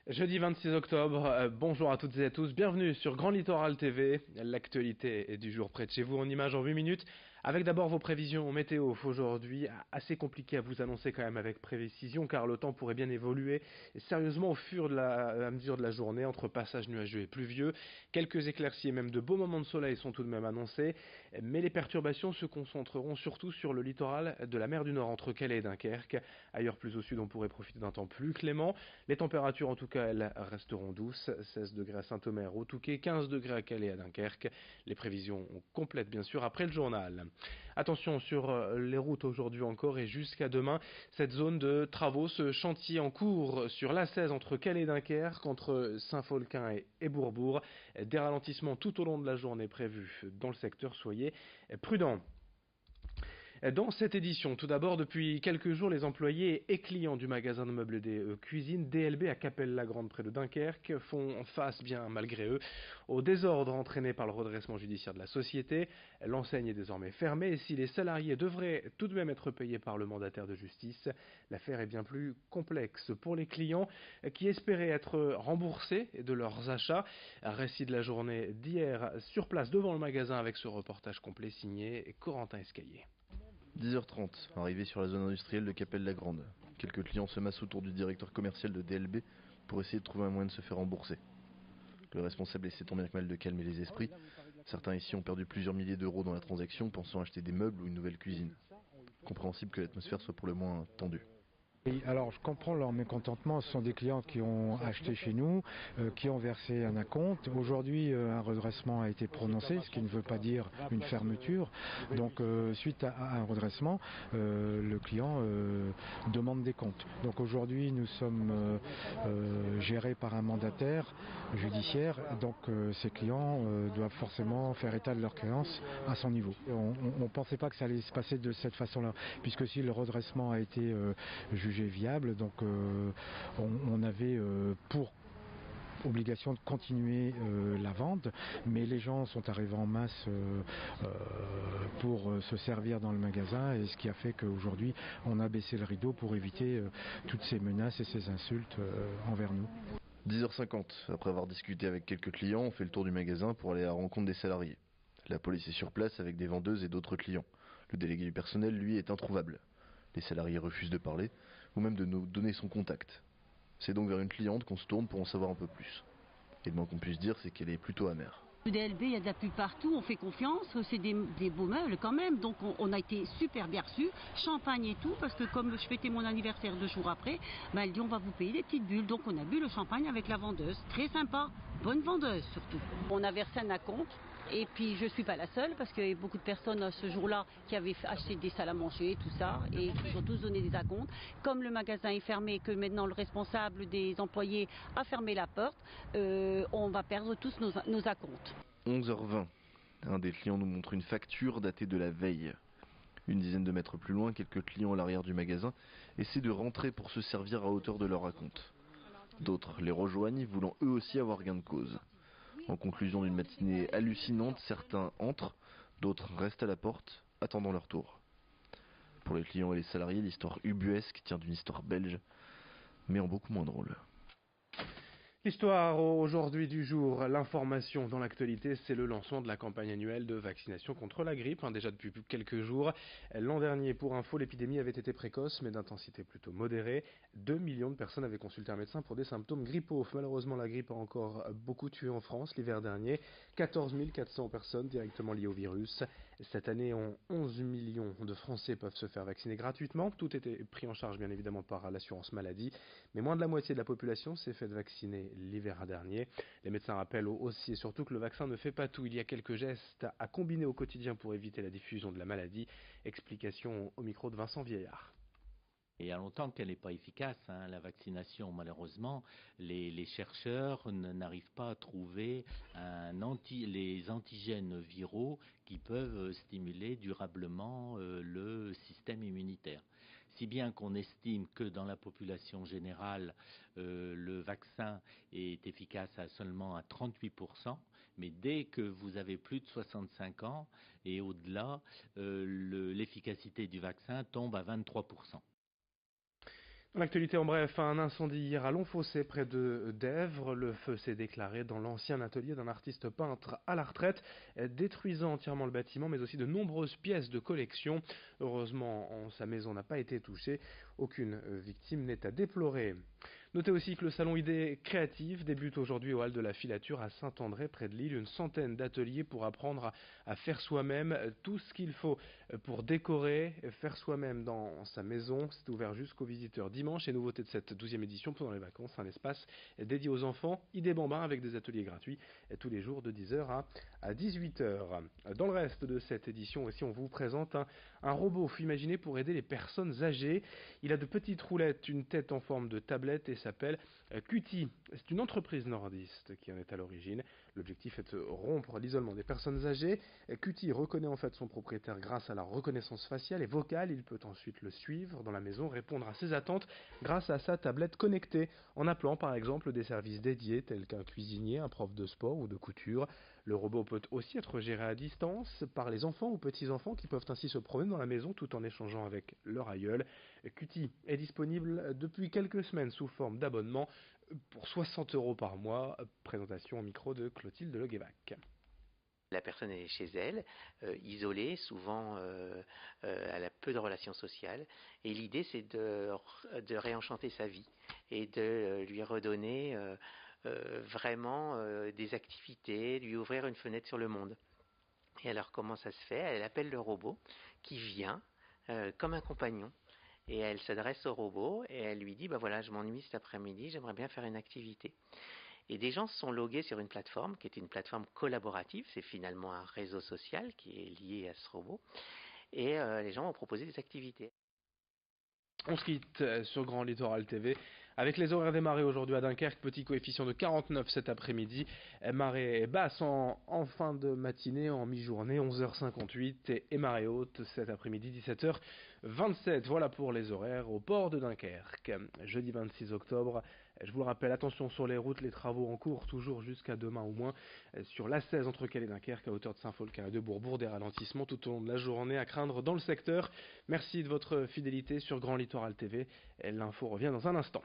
Jeudi 26 octobre, bonjour à toutes et à tous, bienvenue sur Grand Littoral TV, l'actualité du jour près de chez vous en images en 8 minutes, avec d'abord vos prévisions météo. Aujourd'hui, assez compliqué à vous annoncer quand même avec précision car le temps pourrait bien évoluer sérieusement au fur de à mesure de la journée entre passages nuageux et pluvieux. Quelques éclaircies et même de beaux moments de soleil sont tout de même annoncés, mais les perturbations se concentreront surtout sur le littoral de la mer du Nord entre Calais et Dunkerque. Ailleurs plus au sud, on pourrait profiter d'un temps plus clément. Les températures en tout cas elles resteront douces, 16 degrés à Saint-Omer au Touquet, 15 degrés à Calais et à Dunkerque. Les prévisions complètes bien sûr après le journal. Attention sur les routes aujourd'hui encore et jusqu'à demain, cette zone de travaux, ce chantier en cours sur l'A16 entre Calais et Dunkerque, entre Saint-Folquin et Bourbourg. Des ralentissements tout au long de la journée prévus dans le secteur, soyez prudents. Dans cette édition, tout d'abord, depuis quelques jours, les employés et clients du magasin de meubles des cuisines DLB à Capelle-la-Grande près de Dunkerque font face, bien malgré eux, au désordre entraîné par le redressement judiciaire de la société. L'enseigne est désormais fermée et si les salariés devraient tout de même être payés par le mandataire de justice, l'affaire est bien plus complexe pour les clients qui espéraient être remboursés de leurs achats. Un récit de la journée d'hier sur place devant le magasin avec ce reportage complet signé Corentin Escaillé. 10h30, arrivé sur la zone industrielle de Capelle-la-Grande. Quelques clients se massent autour du directeur commercial de DLB pour essayer de trouver un moyen de se faire rembourser. Le responsable essaie tant bien que mal de calmer les esprits. Certains ici ont perdu plusieurs milliers d'euros dans la transaction pensant acheter des meubles ou une nouvelle cuisine. Compréhensible que l'atmosphère soit pour le moins tendue. Oui, alors je comprends leur mécontentement, ce sont des clients qui ont acheté chez nous, qui ont versé un acompte. Aujourd'hui, un redressement a été prononcé, ce qui ne veut pas dire une fermeture. Donc suite à un redressement, le client demande des comptes. Donc aujourd'hui, nous sommes gérés par un mandataire judiciaire, donc ces clients doivent forcément faire état de leurs créances à son niveau. On ne pensait pas que ça allait se passer de cette façon-là, puisque si le redressement a été jugé viable, donc on avait pour obligation de continuer la vente, mais les gens sont arrivés en masse pour se servir dans le magasin, et ce qui a fait qu'aujourd'hui on a baissé le rideau pour éviter toutes ces menaces et ces insultes envers nous. 10h50, après avoir discuté avec quelques clients, on fait le tour du magasin pour aller à la rencontre des salariés. La police est sur place avec des vendeuses et d'autres clients. Le délégué du personnel, lui, est introuvable. Les salariés refusent de parler, ou même de nous donner son contact. C'est donc vers une cliente qu'on se tourne pour en savoir un peu plus. Et le moins qu'on puisse dire, c'est qu'elle est plutôt amère. Le DLB, il y a de la pub partout, on fait confiance, c'est des beaux meubles quand même, donc on a été super bien reçus, champagne et tout, parce que comme je fêtais mon anniversaire 2 jours après, elle dit on va vous payer des petites bulles, donc on a bu le champagne avec la vendeuse, très sympa, bonne vendeuse surtout. On a versé un acompte, et puis je ne suis pas la seule, parce qu'il y a beaucoup de personnes ce jour-là qui avaient acheté des salles à manger, tout ça, et qui ont tous donné des acomptes. Comme le magasin est fermé et que maintenant le responsable des employés a fermé la porte, on va perdre tous nos acomptes. 11h20, un des clients nous montre une facture datée de la veille. Une dizaine de mètres plus loin, quelques clients à l'arrière du magasin essaient de rentrer pour se servir à hauteur de leur acompte. D'autres les rejoignent, voulant eux aussi avoir gain de cause. En conclusion d'une matinée hallucinante, certains entrent, d'autres restent à la porte, attendant leur tour. Pour les clients et les salariés, l'histoire ubuesque tient d'une histoire belge, mais en beaucoup moins drôle. L'histoire aujourd'hui du jour, l'information dans l'actualité, c'est le lancement de la campagne annuelle de vaccination contre la grippe, déjà depuis quelques jours. L'an dernier, pour info, l'épidémie avait été précoce, mais d'intensité plutôt modérée. 2 millions de personnes avaient consulté un médecin pour des symptômes grippaux. Malheureusement, la grippe a encore beaucoup tué en France l'hiver dernier. 14 400 personnes directement liées au virus. Cette année, 11 millions de Français peuvent se faire vacciner gratuitement. Tout était pris en charge, bien évidemment, par l'assurance maladie. Mais moins de la moitié de la population s'est fait vacciner l'hiver dernier. Les médecins rappellent aussi et surtout que le vaccin ne fait pas tout. Il y a quelques gestes à combiner au quotidien pour éviter la diffusion de la maladie. Explication au micro de Vincent Vieillard. Il y a longtemps qu'elle n'est pas efficace, la vaccination. Malheureusement, les chercheurs n'arrivent pas à trouver les antigènes viraux qui peuvent stimuler durablement le système immunitaire. Si bien qu'on estime que dans la population générale, le vaccin est efficace seulement à 38%, mais dès que vous avez plus de 65 ans et au-delà, l'efficacité du vaccin tombe à 23%. L'actualité en bref, un incendie hier à Longfossé près de Dèvres. Le feu s'est déclaré dans l'ancien atelier d'un artiste peintre à la retraite, détruisant entièrement le bâtiment mais aussi de nombreuses pièces de collection. Heureusement, sa maison n'a pas été touchée. Aucune victime n'est à déplorer. Notez aussi que le salon Idées Créatives débute aujourd'hui au hall de la Filature à Saint-André près de Lille. Une centaine d'ateliers pour apprendre à faire soi-même tout ce qu'il faut pour décorer, faire soi-même dans sa maison. C'est ouvert jusqu'aux visiteurs dimanche. Et nouveauté de cette 12e édition pendant les vacances, un espace dédié aux enfants, Idées Bambins avec des ateliers gratuits tous les jours de 10h à 18h. Dans le reste de cette édition aussi, on vous présente un robot imaginé pour aider les personnes âgées. Il a de petites roulettes, une tête en forme de tablette et s'appelle Qt. C'est une entreprise nordiste qui en est à l'origine. L'objectif est de rompre l'isolement des personnes âgées. Qt reconnaît en fait son propriétaire grâce à la reconnaissance faciale et vocale. Il peut ensuite le suivre dans la maison, répondre à ses attentes grâce à sa tablette connectée, en appelant par exemple des services dédiés tels qu'un cuisinier, un prof de sport ou de couture. Le robot peut aussi être géré à distance par les enfants ou petits-enfants qui peuvent ainsi se promener dans la maison tout en échangeant avec leur aïeul. Qt est disponible depuis quelques semaines sous forme d'abonnement pour 60 € par mois. Présentation au micro de Clotilde Leguévac. La personne est chez elle, isolée, souvent elle a peu de relations sociales. Et l'idée, c'est de réenchanter sa vie et de lui redonner vraiment des activités, lui ouvrir une fenêtre sur le monde. Et alors, comment ça se fait? Elle appelle le robot qui vient comme un compagnon. Et elle s'adresse au robot et elle lui dit, bah voilà, je m'ennuie cet après-midi, j'aimerais bien faire une activité. Et des gens se sont logués sur une plateforme qui est une plateforme collaborative, c'est finalement un réseau social qui est lié à ce robot. Et les gens ont proposé des activités. On se quitte sur Grand Littoral TV avec les horaires des marées aujourd'hui à Dunkerque. Petit coefficient de 49 cet après-midi. Marée basse en fin de matinée, en mi-journée, 11h58. Et marée haute cet après-midi, 17h27. Voilà pour les horaires au port de Dunkerque. Jeudi 26 octobre. Je vous le rappelle, attention sur les routes, les travaux en cours, toujours jusqu'à demain au moins, sur l'A16 entre Calais et Dunkerque, à hauteur de Saint-Folquin et de Bourbourg, des ralentissements tout au long de la journée à craindre dans le secteur. Merci de votre fidélité sur Grand Littoral TV. L'info revient dans un instant.